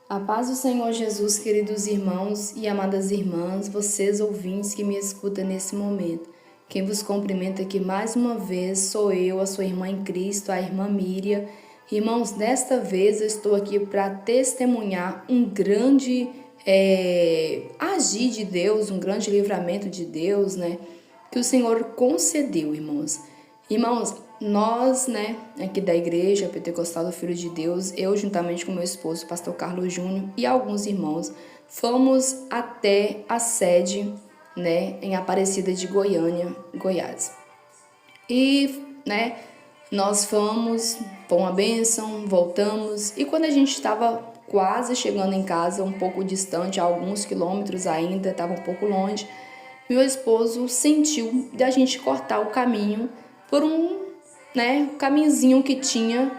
A paz do Senhor Jesus, queridos irmãos e amadas irmãs, vocês ouvintes que me escutam nesse momento. Quem vos cumprimenta aqui mais uma vez sou eu, a sua irmã em Cristo, a irmã Miriam. Irmãos, desta vez eu estou aqui para testemunhar um grande agir de Deus, um grande livramento de Deus, né? Que o Senhor concedeu, irmãos. Irmãos, nós, aqui da Igreja Pentecostal do Filho de Deus, eu juntamente com meu esposo, pastor Carlos Júnior, e alguns irmãos, fomos até a sede, em Aparecida de Goiânia, Goiás. E, nós fomos, foi uma bênção, voltamos, e quando a gente estava quase chegando em casa, um pouco distante, a alguns quilômetros ainda, estava um pouco longe, meu esposo sentiu de a gente cortar o caminho por um caminhozinho que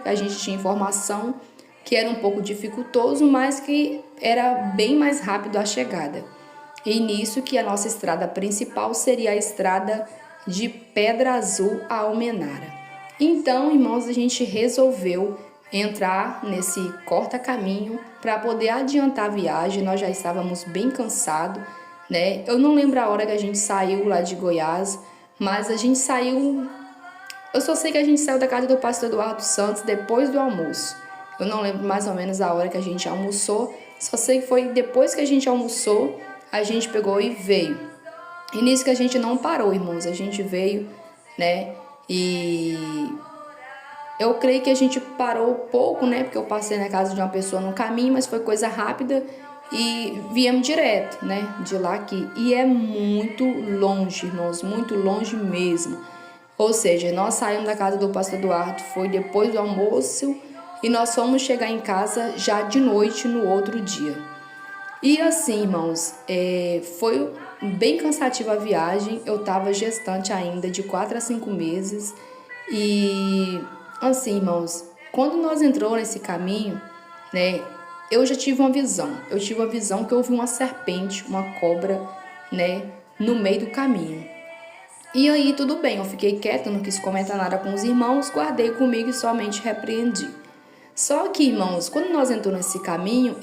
a gente tinha informação que era um pouco dificultoso, mas que era bem mais rápido a chegada. E nisso que a nossa estrada principal seria a estrada de Pedra Azul a Almenara. Então, irmãos, a gente resolveu entrar nesse corta-caminho para poder adiantar a viagem. Nós já estávamos bem cansados, Eu não lembro a hora que a gente saiu lá de Goiás, mas a gente saiu... Eu só sei que a gente saiu da casa do pastor Eduardo Santos depois do almoço. Eu não lembro mais ou menos a hora que a gente almoçou. Só sei que foi depois que a gente almoçou, a gente pegou e veio. E nisso que a gente não parou, irmãos. A gente veio, E eu creio que a gente parou pouco, Porque eu passei na casa de uma pessoa no caminho, mas foi coisa rápida. E viemos direto, De lá aqui. E é muito longe, irmãos. Muito longe mesmo. Ou seja, nós saímos da casa do pastor Eduardo, foi depois do almoço, e nós fomos chegar em casa já de noite no outro dia. E assim, irmãos, foi bem cansativa a viagem. Eu estava gestante ainda de 4 a 5 meses. E assim, irmãos, quando nós entramos nesse caminho, eu já tive uma visão. Eu tive uma visão que eu vi uma serpente, uma cobra, no meio do caminho. E aí tudo bem, eu fiquei quieta, não quis comentar nada com os irmãos, guardei comigo e somente repreendi. Só que, irmãos, quando nós entramos nesse caminho,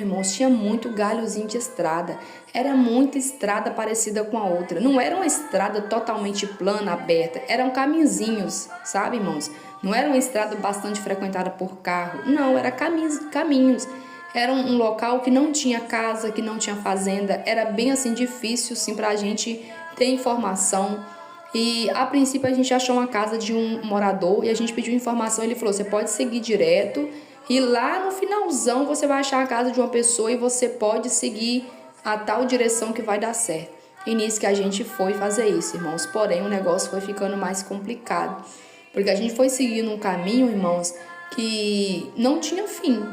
irmãos, tinha muito galhozinho de estrada. Era muita estrada parecida com a outra. Não era uma estrada totalmente plana, aberta. Eram caminhozinhos, sabe, irmãos? Não era uma estrada bastante frequentada por carro. Não, era caminhos. Era um local que não tinha casa, que não tinha fazenda. Era bem assim difícil, sim, pra gente ter informação. E a princípio a gente achou uma casa de um morador e a gente pediu informação. Ele falou: você pode seguir direto e lá no finalzão você vai achar a casa de uma pessoa e você pode seguir a tal direção que vai dar certo. E nisso que a gente foi fazer isso, irmãos. Porém, o negócio foi ficando mais complicado, porque a gente foi seguindo um caminho, irmãos, que não tinha fim.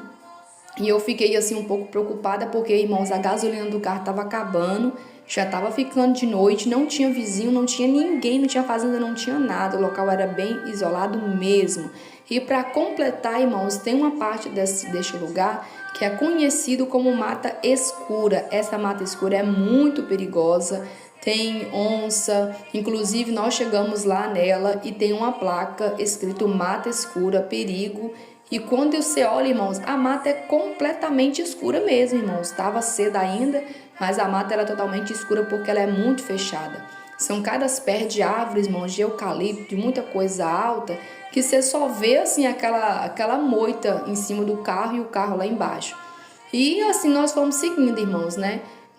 E eu fiquei assim um pouco preocupada porque, irmãos, a gasolina do carro estava acabando. Já estava ficando de noite, não tinha vizinho, não tinha ninguém, não tinha fazenda, não tinha nada. O local era bem isolado mesmo. E para completar, irmãos, tem uma parte deste lugar que é conhecido como Mata Escura. Essa Mata Escura é muito perigosa, tem onça. Inclusive, nós chegamos lá nela e tem uma placa escrito Mata Escura, perigo. E quando você olha, irmãos, a mata é completamente escura mesmo, irmãos. Estava cedo ainda, mas a mata era totalmente escura porque ela é muito fechada. São cada pé de árvores, irmãos, de eucalipto, de muita coisa alta, que você só vê assim aquela moita em cima do carro e o carro lá embaixo. E assim nós fomos seguindo, irmãos,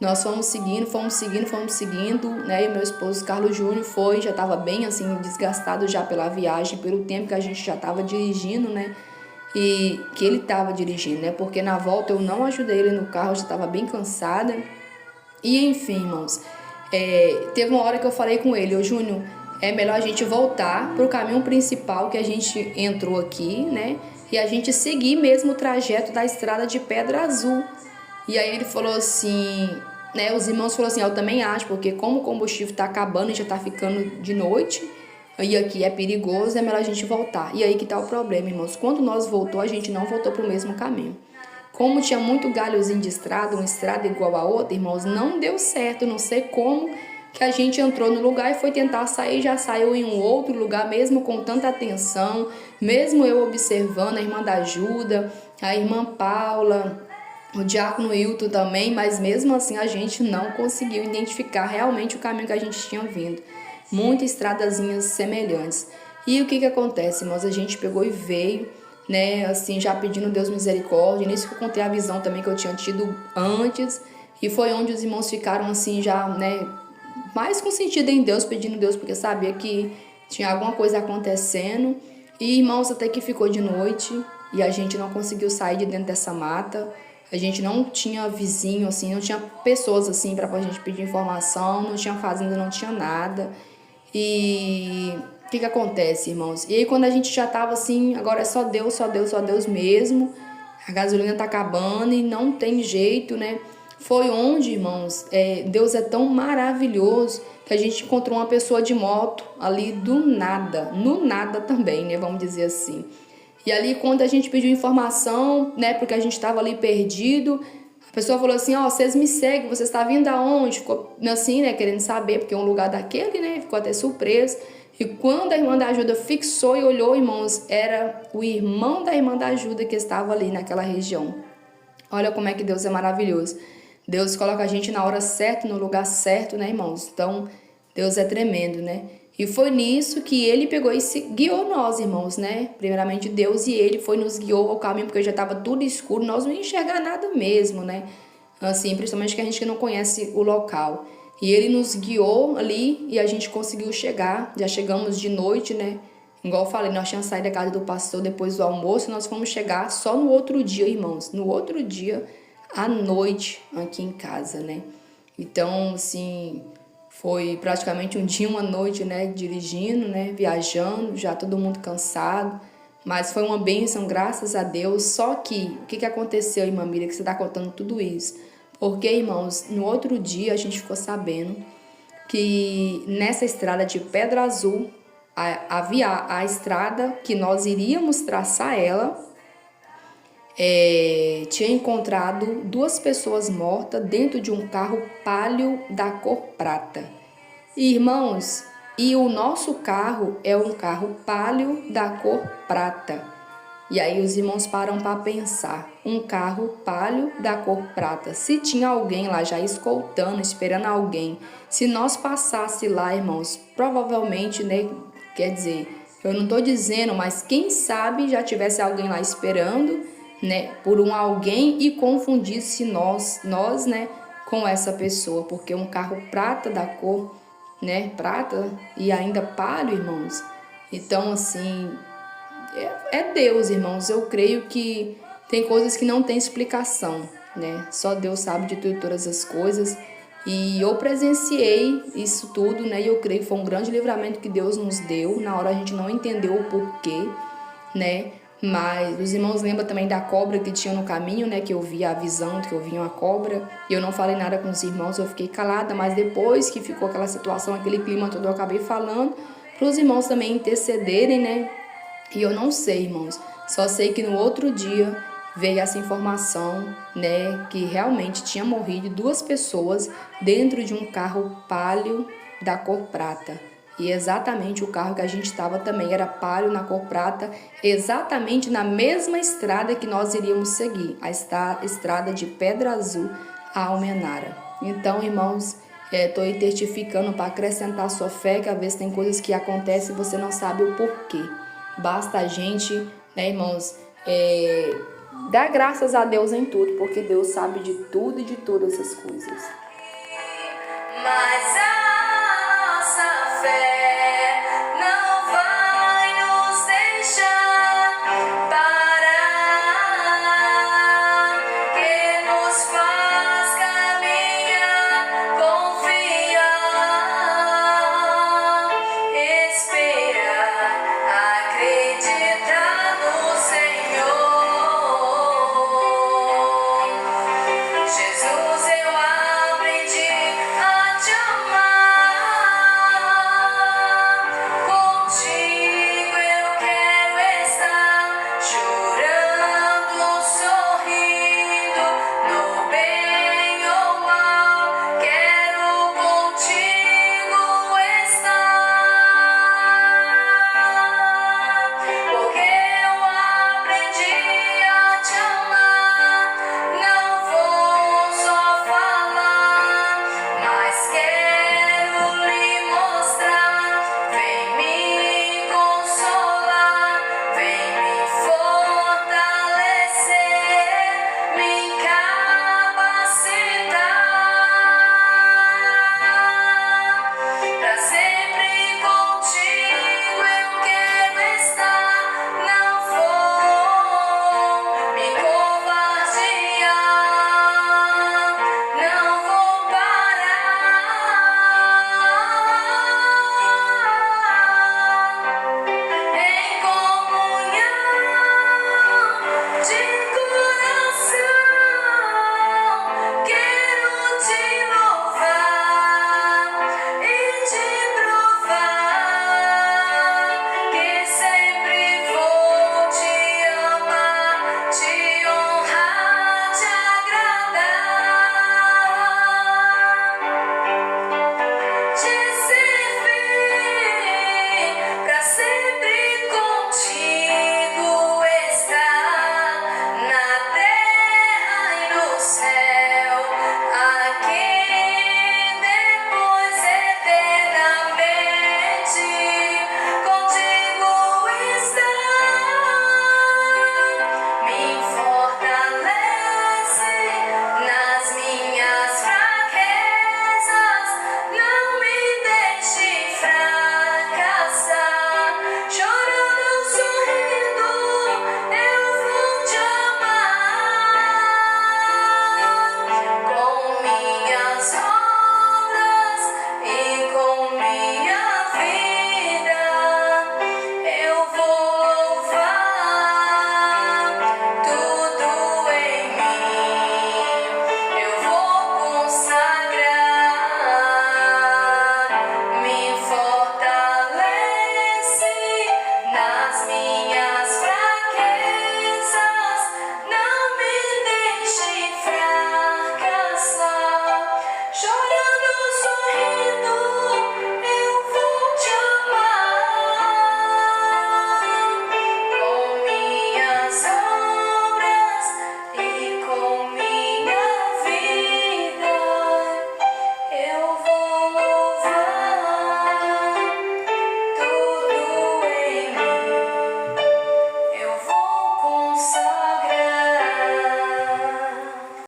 Nós fomos seguindo, E o meu esposo Carlos Júnior já estava bem assim desgastado já pela viagem, pelo tempo que a gente já estava dirigindo, E que ele estava dirigindo, Porque na volta eu não ajudei ele no carro, eu já estava bem cansada. E enfim, irmãos, teve uma hora que eu falei com ele: ô Júnior, é melhor a gente voltar para o caminho principal que a gente entrou aqui, E a gente seguir mesmo o trajeto da estrada de Pedra Azul. E aí ele falou assim, Os irmãos falaram assim: eu também acho, porque como o combustível está acabando e já está ficando de noite, e aqui é perigoso, é melhor a gente voltar. E aí que tá o problema, irmãos. Quando nós voltou, a gente não voltou pro mesmo caminho. Como tinha muito galhozinho de estrada, uma estrada igual a outra, irmãos, não deu certo. Não sei como que a gente entrou no lugar e foi tentar sair, já saiu em um outro lugar, mesmo com tanta atenção, mesmo eu observando a irmã da ajuda, a irmã Paula, o diácono Hilton também, mas mesmo assim a gente não conseguiu identificar realmente o caminho que a gente tinha vindo. Muitas estradazinhas semelhantes. E o que acontece, irmãos? A gente pegou e veio, né, assim, já pedindo Deus misericórdia. Nisso que eu contei a visão também que eu tinha tido antes. E foi onde os irmãos ficaram assim, já, né, mais com sentido em Deus, pedindo Deus, porque sabia que tinha alguma coisa acontecendo. E, irmãos, até que ficou de noite e a gente não conseguiu sair de dentro dessa mata. A gente não tinha vizinho, assim, não tinha pessoas, assim, pra gente pedir informação, não tinha fazenda, não tinha nada. E o que acontece, irmãos? E aí, quando a gente já tava assim, agora é só Deus, só Deus, só Deus mesmo, a gasolina tá acabando e não tem jeito, né? Foi onde, irmãos, Deus é tão maravilhoso que a gente encontrou uma pessoa de moto ali do nada, no nada também, né? Vamos dizer assim. E ali, quando a gente pediu informação, né, porque a gente estava ali perdido, a pessoa falou assim, ó, vocês me seguem, você está vindo aonde? Ficou assim, né, querendo saber, porque é um lugar daquele, né, ficou até surpreso. E quando a irmã da ajuda fixou e olhou, irmãos, era o irmão da irmã da ajuda que estava ali naquela região. Olha como é que Deus é maravilhoso. Deus coloca a gente na hora certa, no lugar certo, né, irmãos? Então, Deus é tremendo, né? E foi nisso que ele pegou e guiou nós, irmãos, né? Primeiramente Deus, e ele foi nos guiou ao caminho, porque já estava tudo escuro, nós não ia enxergar nada mesmo, né? Assim, principalmente que a gente que não conhece o local. E ele nos guiou ali e a gente conseguiu chegar. Já chegamos de noite, né? Igual eu falei, nós tínhamos saído da casa do pastor depois do almoço, nós fomos chegar só no outro dia, irmãos. No outro dia, à noite, aqui em casa, né? Então, assim, foi praticamente um dia, uma noite, né? Dirigindo, né? Viajando, já todo mundo cansado. Mas foi uma bênção, graças a Deus. Só que, o que aconteceu, irmã Miriam, que você está contando tudo isso? Porque, irmãos, no outro dia a gente ficou sabendo que nessa estrada de Pedra Azul, havia a estrada que nós iríamos traçar ela, tinha encontrado 2 pessoas mortas dentro de um carro Palio da cor prata. Irmãos, e o nosso carro é um carro Palio da cor prata. E aí os irmãos param para pensar, um carro Palio da cor prata. Se tinha alguém lá já escoltando, esperando alguém, se nós passasse lá, irmãos, provavelmente, né, quer dizer, eu não estou dizendo, mas quem sabe já tivesse alguém lá esperando, né, por um alguém e confundisse nós, né, com essa pessoa, porque um carro prata da cor, né, prata e ainda palio, irmãos. Então, assim, é Deus, irmãos. Eu creio que tem coisas que não tem explicação, né? Só Deus sabe de tudo, todas as coisas. E eu presenciei isso tudo, né? E eu creio que foi um grande livramento que Deus nos deu. Na hora a gente não entendeu o porquê, né? Mas os irmãos lembram também da cobra que tinha no caminho, né? Que eu vi a visão, que eu vi uma cobra. E eu não falei nada com os irmãos, eu fiquei calada. Mas depois que ficou aquela situação, aquele clima todo, eu acabei falando para os irmãos também intercederem, né? E eu não sei, irmãos. Só sei que no outro dia veio essa informação, né? Que realmente tinha morrido 2 pessoas dentro de um carro Palio da cor prata. E exatamente o carro que a gente estava também era Palio na cor prata, exatamente na mesma estrada que nós iríamos seguir, a estrada de Pedra Azul a Almenara. Então, irmãos, estou aí testificando para acrescentar a sua fé, que às vezes tem coisas que acontecem e você não sabe o porquê. Basta a gente, né, irmãos, dar graças a Deus em tudo, porque Deus sabe de tudo e de todas as coisas. Mas